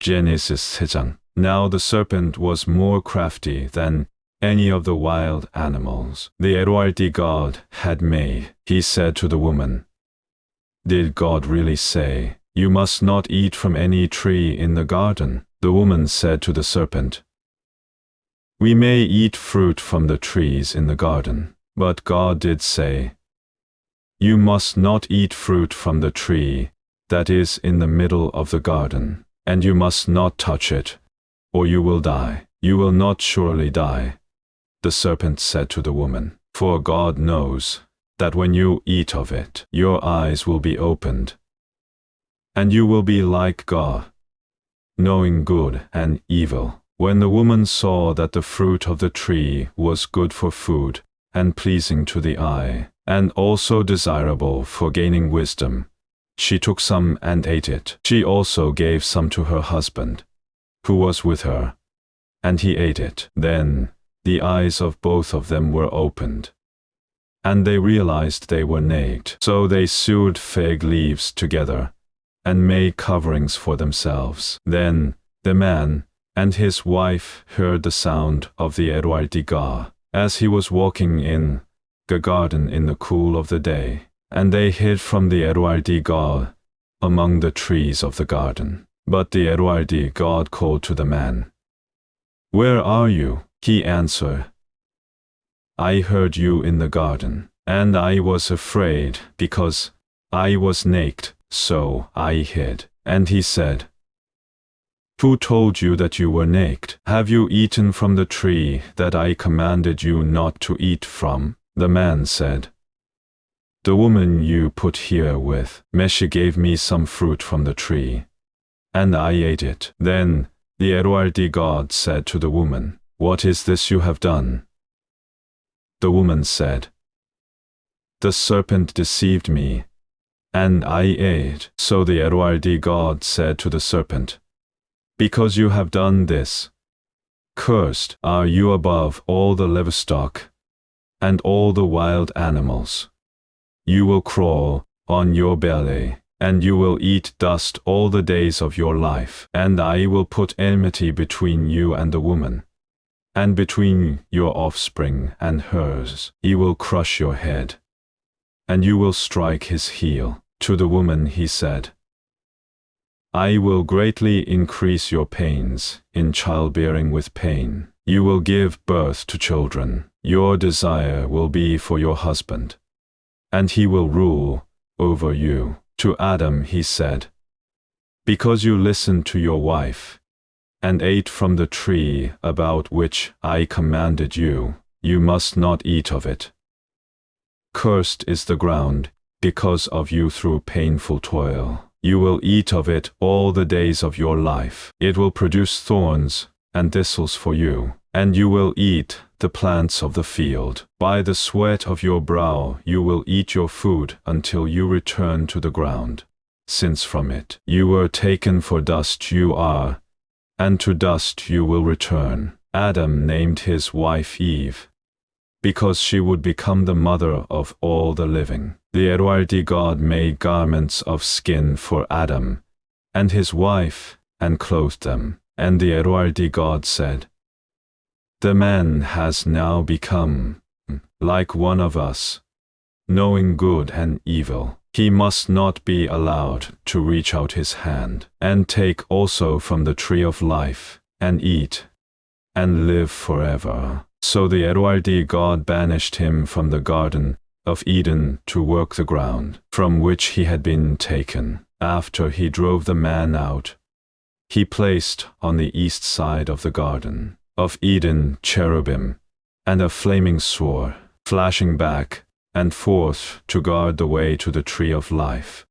Genesis 3장. Now the serpent was more crafty than any of the wild animals the Lord God had made. He said to the woman, "Did God really say, 'You must not eat from any tree in the garden'?" The woman said to the serpent, "We may eat fruit from the trees in the garden, but God did say, 'You must not eat fruit from the tree that is in the middle of the garden, and you must not touch it, or you will die.' You will not surely die," the serpent said to the woman, "for God knows that when you eat of it, your eyes will be opened, and you will be like God, knowing good and evil." When the woman saw that the fruit of the tree was good for food, and pleasing to the eye, and also desirable for gaining wisdom, she took some and ate it. She also gave some to her husband, who was with her, and he ate it. Then the eyes of both of them were opened, and they realized they were naked. So they sewed fig leaves together and made coverings for themselves. Then the man and his wife heard the sound of the Lord God as he was walking in the garden in the cool of the day, and they hid from the Lord God among the trees of the garden. But the Lord God called to the man, "Where are you?" He answered, "I heard you in the garden, and I was afraid because I was naked, so I hid." And he said, "Who told you that you were naked? Have you eaten from the tree that I commanded you not to eat from?" The man said, "The woman you put here with me, she gave me some fruit from the tree, and I ate it." Then the Lord God said to the woman, "What is this you have done?" The woman said, "The serpent deceived me, and I ate." So the Lord God said to the serpent, "Because you have done this, cursed are you above all the livestock and all the wild animals. You will crawl on your belly, and you will eat dust all the days of your life. And I will put enmity between you and the woman, and between your offspring and hers. He will crush your head, and you will strike his heel." To the woman he said, "I will greatly increase your pains in childbearing. With pain you will give birth to children. Your desire will be for your husband, and he will rule over you." To Adam he said, "Because you listened to your wife, and ate from the tree about which I commanded you, you must not eat of it. Cursed is the ground because of you. Through painful toil you will eat of it all the days of your life. It will produce thorns and thistles for you, and you will eat the plants of the field. By the sweat of your brow you will eat your food until you return to the ground, since from it you were taken. For dust you are, and to dust you will return." Adam named his wife Eve, because she would become the mother of all the living. The Lord God made garments of skin for Adam and his wife, and clothed them. And the Lord God said, "The man has now become like one of us, knowing good and evil. He must not be allowed to reach out his hand and take also from the tree of life, and eat, and live forever." So the Lord God banished him from the garden of Eden to work the ground from which he had been taken. After he drove the man out, he placed on the east side of the garden of Eden cherubim and a flaming sword, flashing back and forth to guard the way to the tree of life.